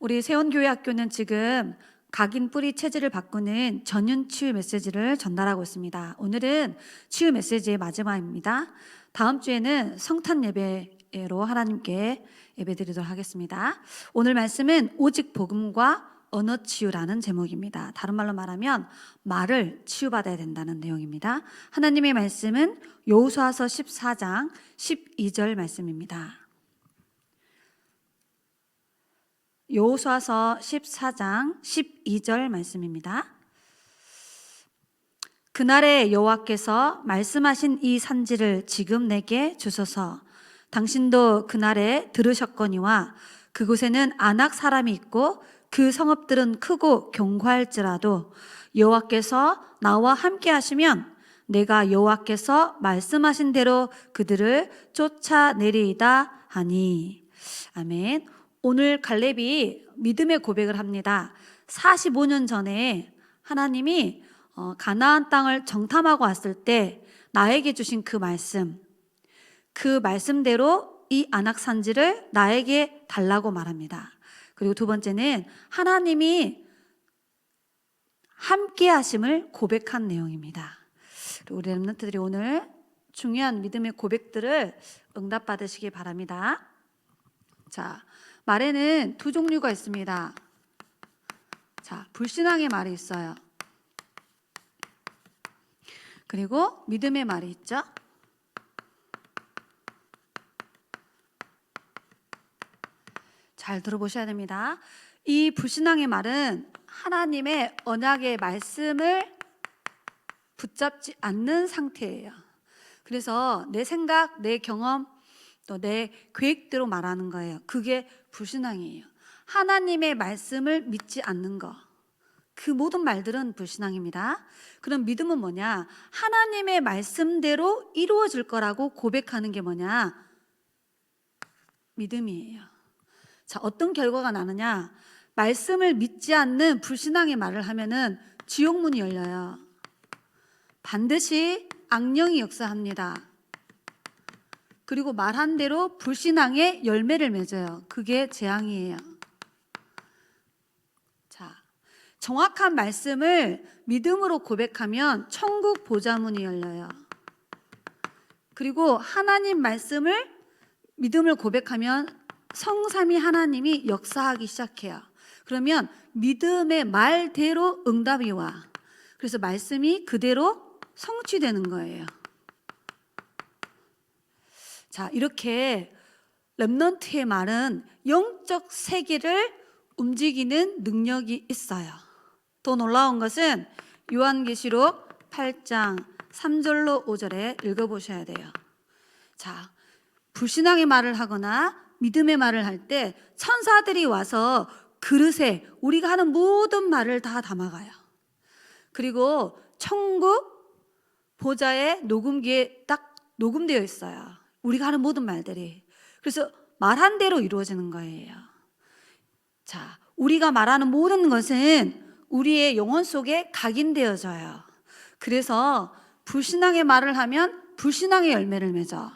우리 세원교회학교는 지금 각인 뿌리 체질을 바꾸는 전윤 치유 메시지를 전달하고 있습니다. 오늘은 치유 메시지의 마지막입니다. 다음 주에는 성탄 예배로 하나님께 예배드리도록 하겠습니다. 오늘 말씀은 오직 복음과 언어 치유라는 제목입니다. 다른 말로 말하면 말을 치유받아야 된다는 내용입니다. 하나님의 말씀은 여호수아서 14장 12절 말씀입니다. 여호수아서 14장 12절 말씀입니다. 그날에 여호와께서 말씀하신 이 산지를 지금 내게 주소서. 당신도 그날에 들으셨거니와 그곳에는 아낙 사람이 있고 그 성읍들은 크고 견고할지라도 여호와께서 나와 함께 하시면 내가 여호와께서 말씀하신 대로 그들을 쫓아내리이다 하니. 아멘. 오늘 갈렙이 믿음의 고백을 합니다. 45년 전에 하나님이 가나안 땅을 정탐하고 왔을 때 나에게 주신 그 말씀대로 이 아낙 산지를 나에게 달라고 말합니다. 그리고 두 번째는 하나님이 함께 하심을 고백한 내용입니다. 그리고 우리 렘넌트들이 오늘 중요한 믿음의 고백들을 응답받으시기 바랍니다. 자, 말에는 두 종류가 있습니다. 자, 불신앙의 말이 있어요. 그리고 믿음의 말이 있죠. 잘 들어보셔야 됩니다. 이 불신앙의 말은 하나님의 언약의 말씀을 붙잡지 않는 상태예요. 그래서 내 생각, 내 경험, 또 내 계획대로 말하는 거예요. 그게 불신앙이에요. 하나님의 말씀을 믿지 않는 거, 그 모든 말들은 불신앙입니다. 그럼 믿음은 뭐냐? 하나님의 말씀대로 이루어질 거라고 고백하는 게 뭐냐? 믿음이에요. 자, 어떤 결과가 나느냐? 말씀을 믿지 않는 불신앙의 말을 하면은 지옥문이 열려요. 반드시 악령이 역사합니다. 그리고 말한 대로 불신앙의 열매를 맺어요. 그게 재앙이에요. 자, 정확한 말씀을 믿음으로 고백하면 천국 보좌문이 열려요. 그리고 하나님 말씀을 믿음을 고백하면 성삼위 하나님이 역사하기 시작해요. 그러면 믿음의 말대로 응답이 와. 그래서 말씀이 그대로 성취되는 거예요. 자, 이렇게 렘넌트의 말은 영적 세계를 움직이는 능력이 있어요. 더 놀라운 것은 요한계시록 8장 3절로 5절에 읽어보셔야 돼요. 자, 불신앙의 말을 하거나 믿음의 말을 할 때 천사들이 와서 그릇에 우리가 하는 모든 말을 다 담아가요. 그리고 천국 보좌의 녹음기에 딱 녹음되어 있어요. 우리가 하는 모든 말들이. 그래서 말한 대로 이루어지는 거예요. 자, 우리가 말하는 모든 것은 우리의 영혼 속에 각인되어져요. 그래서 불신앙의 말을 하면 불신앙의 열매를 맺어.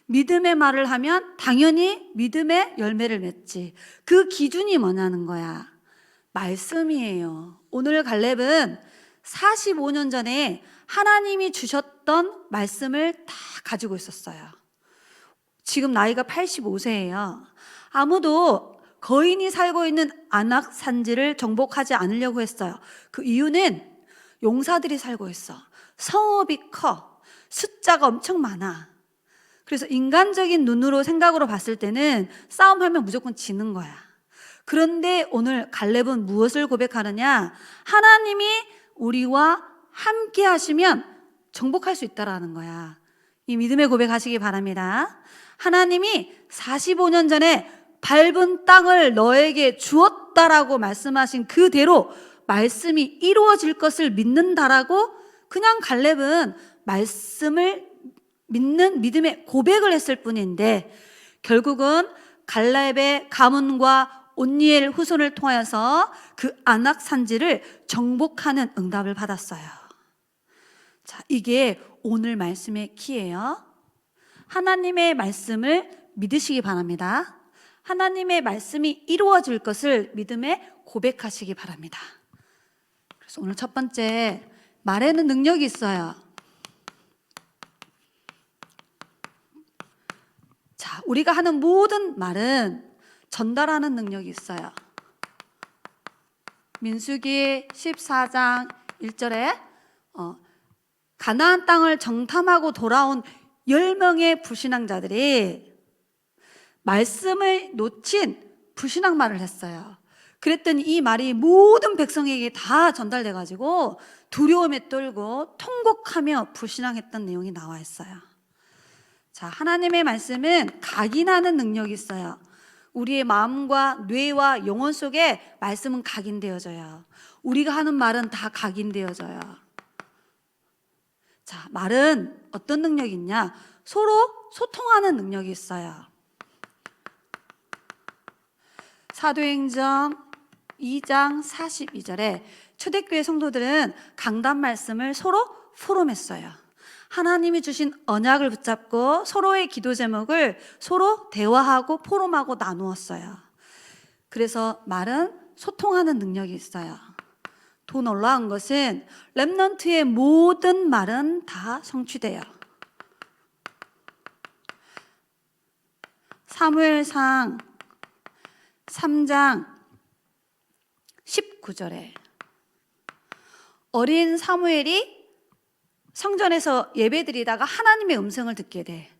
믿음의 말을 하면 당연히 믿음의 열매를 맺지. 그 기준이 뭐냐는 거야. 말씀이에요. 오늘 갈렙은 45년 전에 하나님이 주셨던 말씀을 다 가지고 있었어요. 지금 나이가 85세예요. 아무도 거인이 살고 있는 아낙 산지를 정복하지 않으려고 했어요. 그 이유는 용사들이 살고 있어. 성읍이 커. 숫자가 엄청 많아. 그래서 인간적인 눈으로 생각으로 봤을 때는 싸움하면 무조건 지는 거야. 그런데 오늘 갈렙은 무엇을 고백하느냐? 하나님이 우리와 함께 하시면 정복할 수 있다라는 거야. 이 믿음의 고백하시기 바랍니다. 하나님이 45년 전에 밟은 땅을 너에게 주었다라고 말씀하신 그대로 말씀이 이루어질 것을 믿는다라고 그냥 갈렙은 말씀을 믿는 믿음의 고백을 했을 뿐인데 결국은 갈렙의 가문과 온니엘 후손을 통하여서 그 아낙 산지를 정복하는 응답을 받았어요. 자, 이게 오늘 말씀의 키예요. 하나님의 말씀을 믿으시기 바랍니다. 하나님의 말씀이 이루어질 것을 믿음에 고백하시기 바랍니다. 그래서 오늘 첫 번째, 말에는 능력이 있어요. 자, 우리가 하는 모든 말은 전달하는 능력이 있어요. 민수기 14장 1절에 가나안 땅을 정탐하고 돌아온 10명의 불신앙자들이 말씀을 놓친 불신앙 말을 했어요. 그랬더니 이 말이 모든 백성에게 다 전달돼 가지고 두려움에 떨고 통곡하며 불신앙했던 내용이 나와 있어요. 자, 하나님의 말씀은 각인하는 능력이 있어요. 우리의 마음과 뇌와 영혼 속에 말씀은 각인되어져요. 우리가 하는 말은 다 각인되어져요. 자, 말은 어떤 능력이 있냐? 서로 소통하는 능력이 있어요. 사도행전 2장 42절에 초대교회 성도들은 강단 말씀을 서로 포럼했어요. 하나님이 주신 언약을 붙잡고 서로의 기도 제목을 서로 대화하고 포럼하고 나누었어요. 그래서 말은 소통하는 능력이 있어요. 더 놀라운 것은 렘넌트의 모든 말은 다 성취돼요. 사무엘상 3장 19절에 어린 사무엘이 성전에서 예배드리다가 하나님의 음성을 듣게 돼.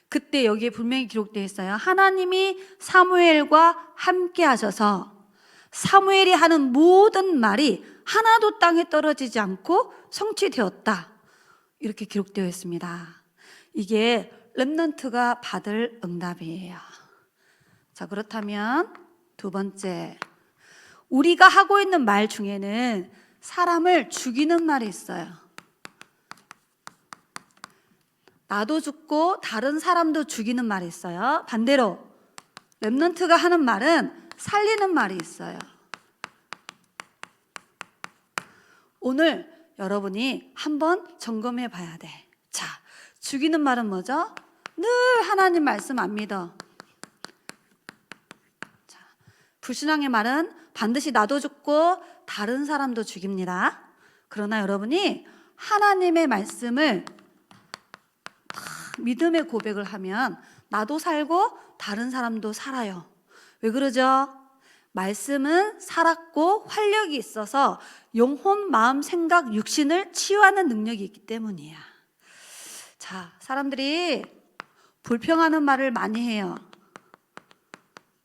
그때 여기에 분명히 기록되어 있어요. 하나님이 사무엘과 함께 하셔서 사무엘이 하는 모든 말이 하나도 땅에 떨어지지 않고 성취되었다. 이렇게 기록되어 있습니다. 이게 렘넌트가 받을 응답이에요. 자, 그렇다면 두 번째, 우리가 하고 있는 말 중에는 사람을 죽이는 말이 있어요. 나도 죽고 다른 사람도 죽이는 말이 있어요. 반대로 렘넌트가 하는 말은 살리는 말이 있어요. 오늘 여러분이 한번 점검해 봐야 돼. 자, 죽이는 말은 뭐죠? 늘 하나님 말씀 안 믿어. 자, 불신앙의 말은 반드시 나도 죽고 다른 사람도 죽입니다. 그러나 여러분이 하나님의 말씀을 믿음의 고백을 하면 나도 살고 다른 사람도 살아요. 왜 그러죠? 말씀은 살았고 활력이 있어서 영혼, 마음, 생각, 육신을 치유하는 능력이 있기 때문이야. 자, 사람들이 불평하는 말을 많이 해요.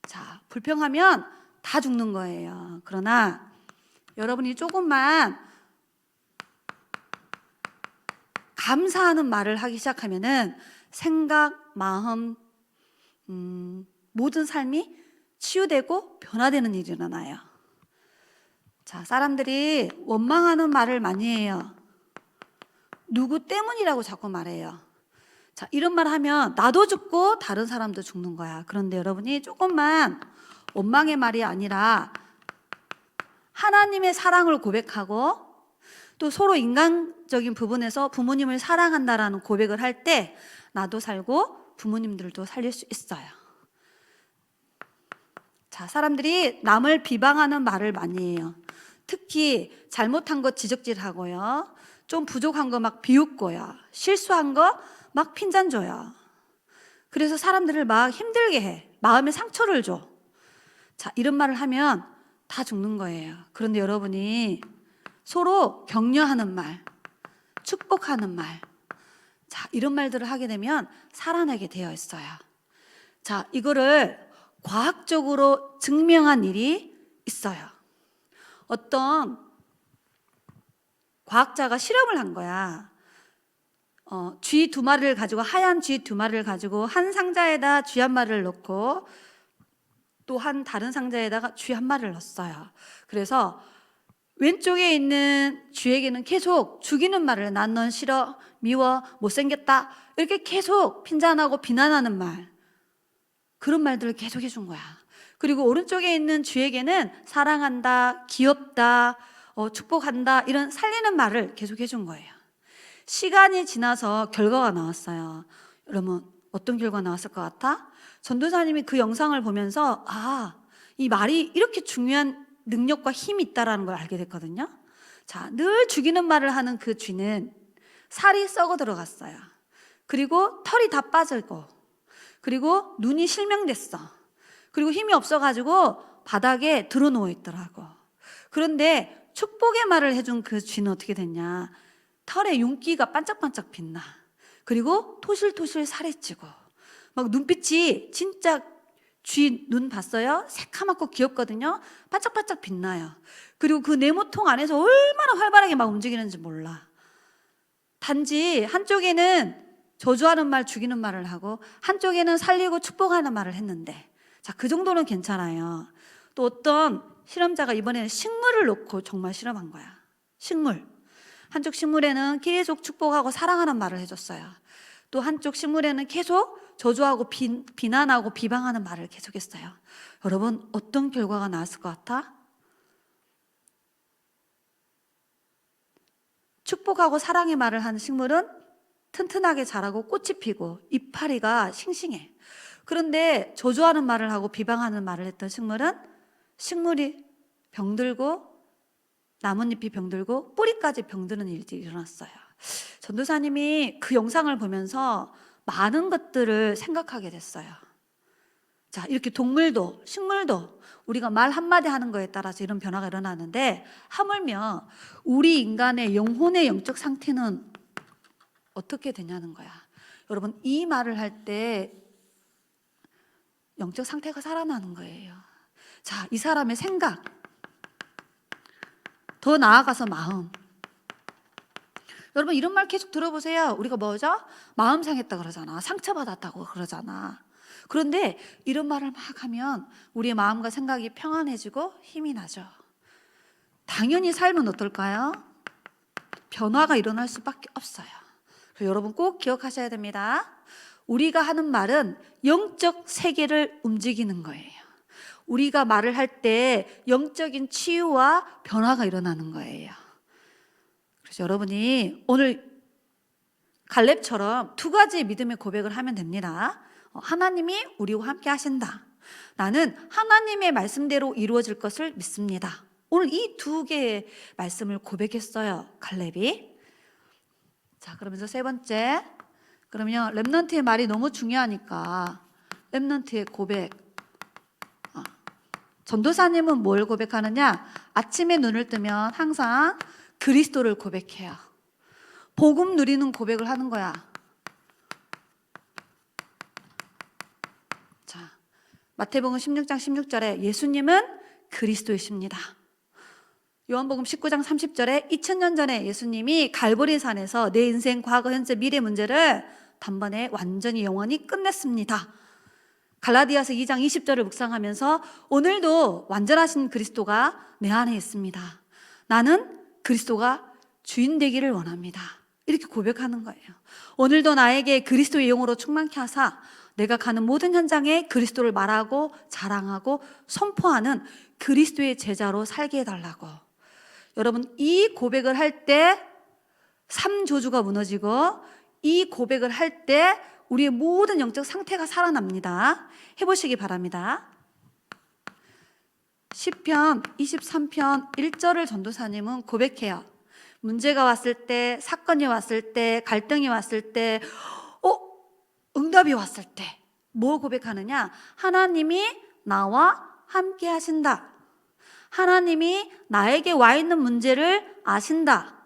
자, 불평하면 다 죽는 거예요. 그러나 여러분이 조금만 감사하는 말을 하기 시작하면은 생각, 마음, 모든 삶이 치유되고 변화되는 일이 일어나요. 자, 사람들이 원망하는 말을 많이 해요. 누구 때문이라고 자꾸 말해요. 자, 이런 말 하면 나도 죽고 다른 사람도 죽는 거야. 그런데 여러분이 조금만 원망의 말이 아니라 하나님의 사랑을 고백하고 또 서로 인간적인 부분에서 부모님을 사랑한다라는 고백을 할 때 나도 살고 부모님들도 살릴 수 있어요. 자, 사람들이 남을 비방하는 말을 많이 해요. 특히 잘못한 거 지적질하고요. 좀 부족한 거 막 비웃고요. 실수한 거 막 핀잔 줘요. 그래서 사람들을 막 힘들게 해. 마음에 상처를 줘. 자, 이런 말을 하면 다 죽는 거예요. 그런데 여러분이 서로 격려하는 말, 축복하는 말, 자, 이런 말들을 하게 되면 살아나게 되어 있어요. 자, 이거를 과학적으로 증명한 일이 있어요. 어떤 과학자가 실험을 한 거야. 쥐 2마리를 가지고, 하얀 쥐 2마리를 가지고 한 상자에다 쥐 1마리를 넣고 또 한 다른 상자에다가 쥐 1마리를 넣었어요. 그래서 왼쪽에 있는 쥐에게는 계속 죽이는 말을, 난 넌 싫어, 미워, 못생겼다, 이렇게 계속 핀잔하고 비난하는 말, 그런 말들을 계속 해준 거야. 그리고 오른쪽에 있는 쥐에게는 사랑한다, 귀엽다, 축복한다, 이런 살리는 말을 계속 해준 거예요. 시간이 지나서 결과가 나왔어요. 여러분, 어떤 결과 나왔을 것 같아? 전도사님이 그 영상을 보면서 이 말이 이렇게 중요한 능력과 힘이 있다라는 걸 알게 됐거든요. 자, 늘 죽이는 말을 하는 그 쥐는 살이 썩어 들어갔어요. 그리고 털이 다 빠지고, 그리고 눈이 실명됐어. 그리고 힘이 없어가지고 바닥에 드러누워 있더라고. 그런데 축복의 말을 해준 그 쥐는 어떻게 됐냐? 털에 윤기가 반짝반짝 빛나. 그리고 토실토실 살이 찌고, 막 눈빛이 진짜 쥐 눈 봤어요? 새카맣고 귀엽거든요. 반짝반짝 빛나요. 그리고 그 네모통 안에서 얼마나 활발하게 막 움직이는지 몰라. 단지 한쪽에는 저주하는 말, 죽이는 말을 하고 한쪽에는 살리고 축복하는 말을 했는데, 자, 그 정도는 괜찮아요. 또 어떤 실험자가 이번에는 식물을 놓고 정말 실험한 거야. 식물. 한쪽 식물에는 계속 축복하고 사랑하는 말을 해줬어요. 또 한쪽 식물에는 계속 저주하고 비난하고 비방하는 말을 계속했어요. 여러분, 어떤 결과가 나왔을 것 같아? 축복하고 사랑의 말을 하는 식물은 튼튼하게 자라고 꽃이 피고 이파리가 싱싱해. 그런데 저주하는 말을 하고 비방하는 말을 했던 식물은 식물이 병들고 나뭇잎이 병들고 뿌리까지 병드는 일들이 일어났어요. 전도사님이 그 영상을 보면서 많은 것들을 생각하게 됐어요. 자, 이렇게 동물도 식물도 우리가 말 한마디 하는 거에 따라서 이런 변화가 일어나는데, 하물며 우리 인간의 영혼의 영적 상태는 어떻게 되냐는 거야. 여러분, 이 말을 할 때 영적 상태가 살아나는 거예요. 자, 이 사람의 생각, 더 나아가서 마음. 여러분, 이런 말 계속 들어보세요. 우리가 뭐죠? 마음 상했다 그러잖아. 상처받았다고 그러잖아. 그런데 이런 말을 막 하면 우리의 마음과 생각이 평안해지고 힘이 나죠. 당연히 삶은 어떨까요? 변화가 일어날 수밖에 없어요. 그래서 여러분 꼭 기억하셔야 됩니다. 우리가 하는 말은 영적 세계를 움직이는 거예요. 우리가 말을 할 때 영적인 치유와 변화가 일어나는 거예요. 그래서 여러분이 오늘 갈렙처럼 두 가지의 믿음의 고백을 하면 됩니다. 하나님이 우리와 함께 하신다. 나는 하나님의 말씀대로 이루어질 것을 믿습니다. 오늘 이 두 개의 말씀을 고백했어요, 갈렙이. 자, 그러면서 세 번째, 그러면 렘넌트의 말이 너무 중요하니까 렘넌트의 고백. 전도사님은 뭘 고백하느냐? 아침에 눈을 뜨면 항상 그리스도를 고백해요. 복음 누리는 고백을 하는 거야. 자, 마태복음 16장 16절에 예수님은 그리스도이십니다. 요한복음 19장 30절에 2000년 전에 예수님이 갈보리산에서 내 인생 과거, 현재, 미래 문제를 단번에 완전히 영원히 끝냈습니다. 갈라디아서 2장 20절을 묵상하면서 오늘도 완전하신 그리스도가 내 안에 있습니다. 나는 그리스도가 주인 되기를 원합니다. 이렇게 고백하는 거예요. 오늘도 나에게 그리스도의 영으로 충만케 하사 내가 가는 모든 현장에 그리스도를 말하고 자랑하고 선포하는 그리스도의 제자로 살게 해달라고. 여러분, 이 고백을 할 때 삼조주가 무너지고 이 고백을 할 때 우리의 모든 영적 상태가 살아납니다. 해보시기 바랍니다. 시편 23편 1절을 전도사님은 고백해요. 문제가 왔을 때, 사건이 왔을 때, 갈등이 왔을 때, 응답이 왔을 때 뭐 고백하느냐? 하나님이 나와 함께 하신다. 하나님이 나에게 와 있는 문제를 아신다.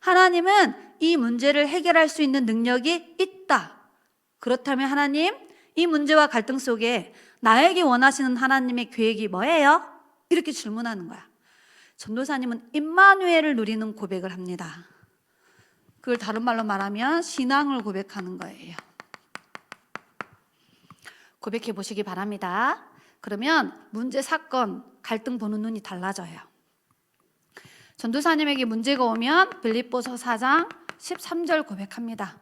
하나님은 이 문제를 해결할 수 있는 능력이 있다. 그렇다면 하나님, 이 문제와 갈등 속에 나에게 원하시는 하나님의 계획이 뭐예요? 이렇게 질문하는 거야. 전도사님은 임마누엘을 누리는 고백을 합니다. 그걸 다른 말로 말하면 신앙을 고백하는 거예요. 고백해 보시기 바랍니다. 그러면 문제, 사건, 갈등 보는 눈이 달라져요. 전도사님에게 문제가 오면 빌립보서 4장 13절 고백합니다.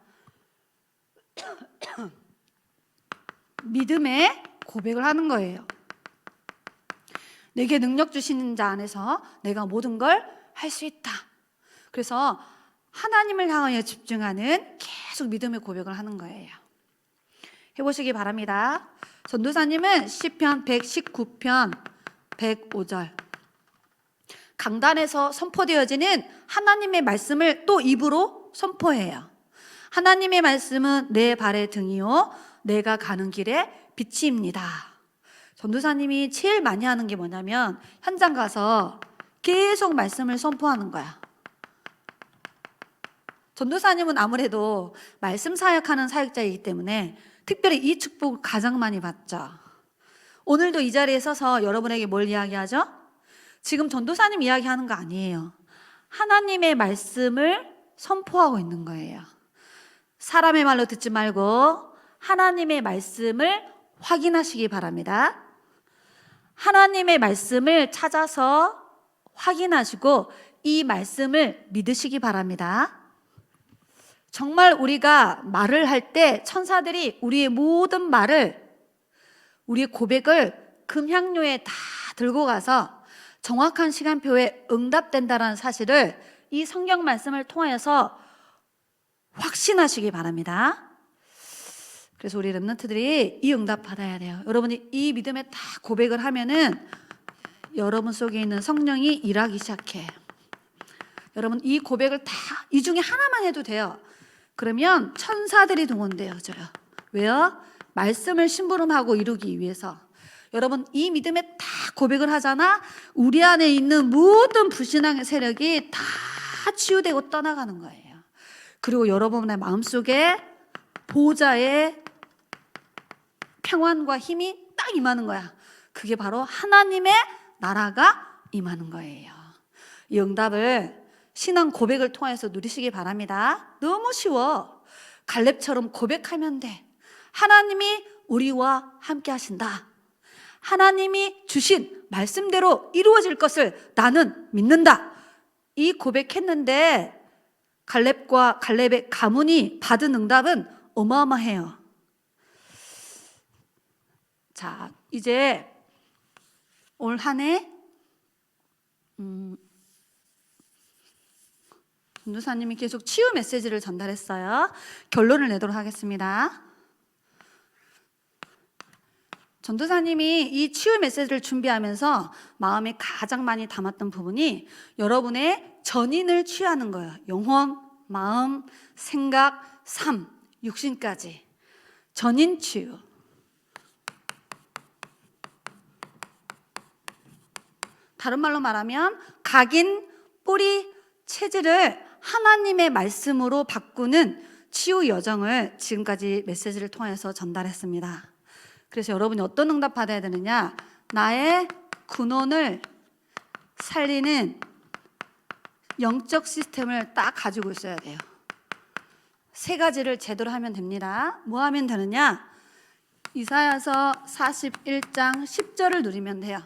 믿음의 고백을 하는 거예요. 내게 능력 주시는 자 안에서 내가 모든 걸 할 수 있다. 그래서 하나님을 향하여 집중하는 계속 믿음의 고백을 하는 거예요. 해보시기 바랍니다. 전도사님은 시편 119편 105절 강단에서 선포되어지는 하나님의 말씀을 또 입으로 선포해요. 하나님의 말씀은 내 발의 등이요 내가 가는 길의 빛입니다. 전도사님이 제일 많이 하는 게 뭐냐면 현장 가서 계속 말씀을 선포하는 거야. 전도사님은 아무래도 말씀 사역하는 사역자이기 때문에 특별히 이 축복을 가장 많이 받죠. 오늘도 이 자리에 서서 여러분에게 뭘 이야기하죠? 지금 전도사님 이야기하는 거 아니에요. 하나님의 말씀을 선포하고 있는 거예요. 사람의 말로 듣지 말고 하나님의 말씀을 확인하시기 바랍니다. 하나님의 말씀을 찾아서 확인하시고 이 말씀을 믿으시기 바랍니다. 정말 우리가 말을 할 때 천사들이 우리의 모든 말을, 우리의 고백을 금향료에 다 들고 가서 정확한 시간표에 응답된다는 사실을 이 성경 말씀을 통하여서 확신하시기 바랍니다. 그래서 우리 렘넌트들이 이 응답 받아야 돼요. 여러분이 이 믿음에 다 고백을 하면은 여러분 속에 있는 성령이 일하기 시작해. 여러분 이 고백을 다 이 중에 하나만 해도 돼요. 그러면 천사들이 동원되어져요. 왜요? 말씀을 심부름하고 이루기 위해서. 여러분 이 믿음에 다 고백을 하잖아. 우리 안에 있는 모든 불신앙의 세력이 다 치유되고 떠나가는 거예요. 그리고 여러분의 마음속에 보좌의 평안과 힘이 딱 임하는 거야. 그게 바로 하나님의 나라가 임하는 거예요. 이 응답을 신앙 고백을 통해서 누리시기 바랍니다. 너무 쉬워. 갈렙처럼 고백하면 돼. 하나님이 우리와 함께 하신다. 하나님이 주신 말씀대로 이루어질 것을 나는 믿는다. 이 고백했는데 갈렙의 가문이 받은 응답은 어마어마해요. 자, 이제 올 한 해 전도사님이 계속 치유 메시지를 전달했어요. 결론을 내도록 하겠습니다. 전도사님이 이 치유 메시지를 준비하면서 마음에 가장 많이 담았던 부분이 여러분의 전인을 치유하는 거예요. 영혼, 마음, 생각, 삶, 육신까지 전인 치유. 다른 말로 말하면 각인, 뿌리, 체질을 하나님의 말씀으로 바꾸는 치유 여정을 지금까지 메시지를 통해서 전달했습니다. 그래서 여러분이 어떤 응답 받아야 되느냐? 나의 근원을 살리는 영적 시스템을 딱 가지고 있어야 돼요. 세 가지를 제대로 하면 됩니다. 뭐 하면 되느냐? 이사야서 41장 10절을 누리면 돼요.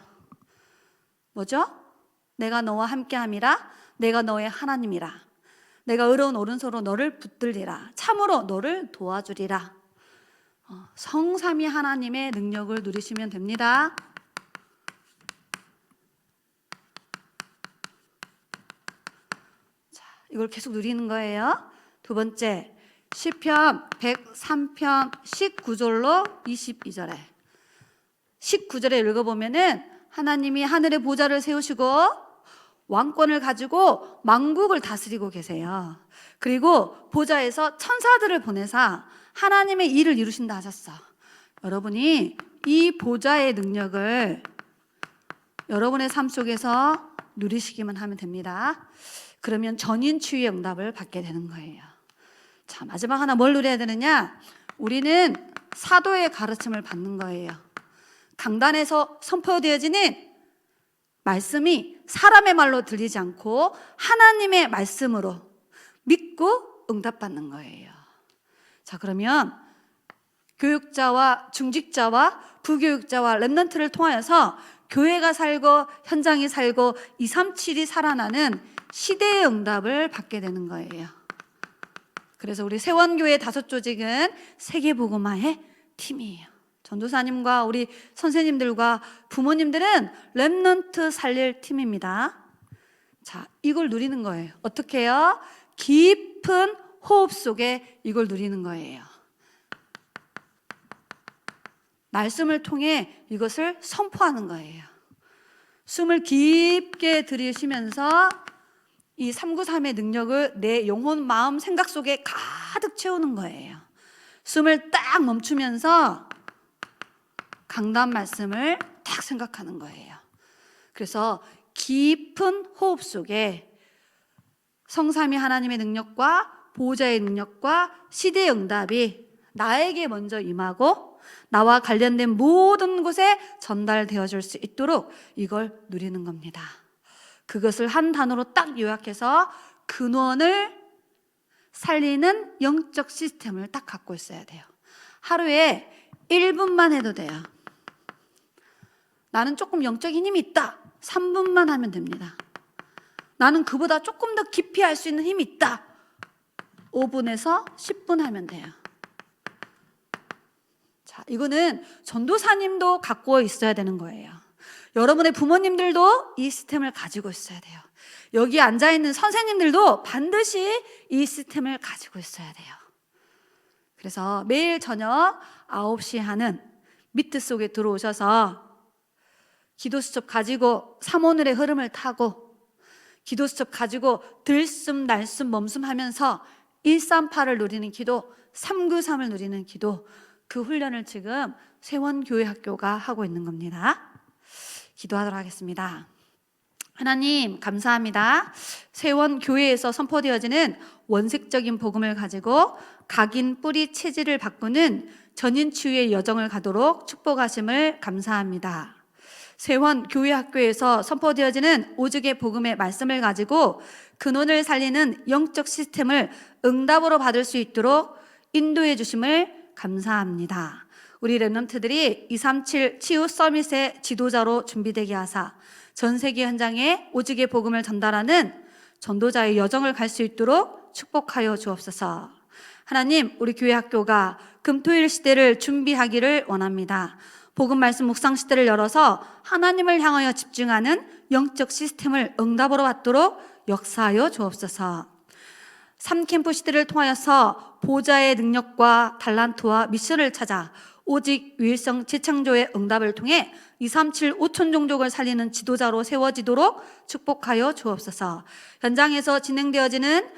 뭐죠? 내가 너와 함께함이라. 내가 너의 하나님이라. 내가 의로운 오른손으로 너를 붙들리라. 참으로 너를 도와주리라. 성삼위 하나님의 능력을 누리시면 됩니다. 자, 이걸 계속 누리는 거예요. 두 번째, 시편 103편 19절로 22절에 19절에 읽어보면은 하나님이 하늘의 보좌를 세우시고 왕권을 가지고 만국을 다스리고 계세요. 그리고 보좌에서 천사들을 보내사 하나님의 일을 이루신다 하셨어. 여러분이 이 보좌의 능력을 여러분의 삶 속에서 누리시기만 하면 됩니다. 그러면 전인 치유의 응답을 받게 되는 거예요. 자, 마지막 하나 뭘 누려야 되느냐? 우리는 사도의 가르침을 받는 거예요. 강단에서 선포되어지는 말씀이 사람의 말로 들리지 않고 하나님의 말씀으로 믿고 응답받는 거예요. 자, 그러면 교육자와 중직자와 부교육자와 렘넌트를 통하여서 교회가 살고 현장이 살고 237이 살아나는 시대의 응답을 받게 되는 거예요. 그래서 우리 세원교회 5조직은 세계복음화의 팀이에요. 전도사님과 우리 선생님들과 부모님들은 렘넌트 살릴 팀입니다. 자, 이걸 누리는 거예요. 어떻게 해요? 깊은 호흡 속에 이걸 누리는 거예요. 말씀을 통해 이것을 선포하는 거예요. 숨을 깊게 들이쉬면서 이 393의 능력을 내 영혼, 마음, 생각 속에 가득 채우는 거예요. 숨을 딱 멈추면서 강단 말씀을 딱 생각하는 거예요. 그래서 깊은 호흡 속에 성삼위 하나님의 능력과 보호자의 능력과 시대의 응답이 나에게 먼저 임하고 나와 관련된 모든 곳에 전달되어 줄 수 있도록 이걸 누리는 겁니다. 그것을 한 단어로 딱 요약해서 근원을 살리는 영적 시스템을 딱 갖고 있어야 돼요. 하루에 1분만 해도 돼요. 나는 조금 영적인 힘이 있다. 3분만 하면 됩니다. 나는 그보다 조금 더 깊이 할 수 있는 힘이 있다. 5분에서 10분 하면 돼요. 자, 이거는 전도사님도 갖고 있어야 되는 거예요. 여러분의 부모님들도 이 시스템을 가지고 있어야 돼요. 여기 앉아있는 선생님들도 반드시 이 시스템을 가지고 있어야 돼요. 그래서 매일 저녁 9시에 하는 미트 속에 들어오셔서 기도 수첩 가지고 삼오늘의 흐름을 타고 기도 수첩 가지고 들숨 날숨 멈숨 하면서 138을 누리는 기도, 393을 누리는 기도, 그 훈련을 지금 세원교회학교가 하고 있는 겁니다. 기도하도록 하겠습니다. 하나님 감사합니다. 세원교회에서 선포되어지는 원색적인 복음을 가지고 각인 뿌리 체질을 바꾸는 전인치유의 여정을 가도록 축복하심을 감사합니다. 세원교회학교에서 선포되어지는 오직의 복음의 말씀을 가지고 근원을 살리는 영적 시스템을 응답으로 받을 수 있도록 인도해 주심을 감사합니다. 우리 랩런트들이 237 치유 서밋의 지도자로 준비되게 하사 전 세계 현장에 오직의 복음을 전달하는 전도자의 여정을 갈 수 있도록 축복하여 주옵소서. 하나님, 우리 교회 학교가 금토일 시대를 준비하기를 원합니다. 복음 말씀 묵상 시대를 열어서 하나님을 향하여 집중하는 영적 시스템을 응답으로 받도록 역사하여 주옵소서. 3캠프 시대를 통하여서 보좌의 능력과 달란트와 미션을 찾아 오직 유일성 재창조의 응답을 통해 237 5천 종족을 살리는 지도자로 세워지도록 축복하여 주옵소서. 현장에서 진행되어지는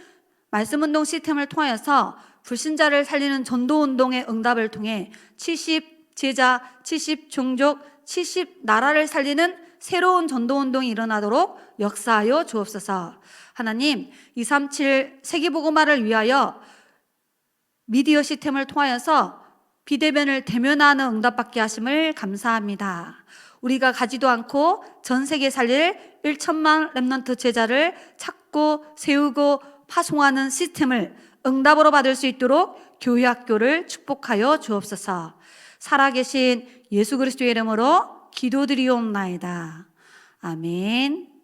말씀운동 시스템을 통하여서 불신자를 살리는 전도운동의 응답을 통해 70 제자, 70 종족, 70 나라를 살리는 새로운 전도운동이 일어나도록 역사하여 주옵소서. 하나님, 237 세계복음화를 위하여 미디어 시스템을 통하여서 비대면을 대면하는 응답받게 하심을 감사합니다. 우리가 가지도 않고 전 세계 살릴 1천만 랩넌트 제자를 찾고 세우고 파송하는 시스템을 응답으로 받을 수 있도록 교회 학교를 축복하여 주옵소서. 살아계신 예수 그리스도의 이름으로 기도드리옵나이다. 아멘.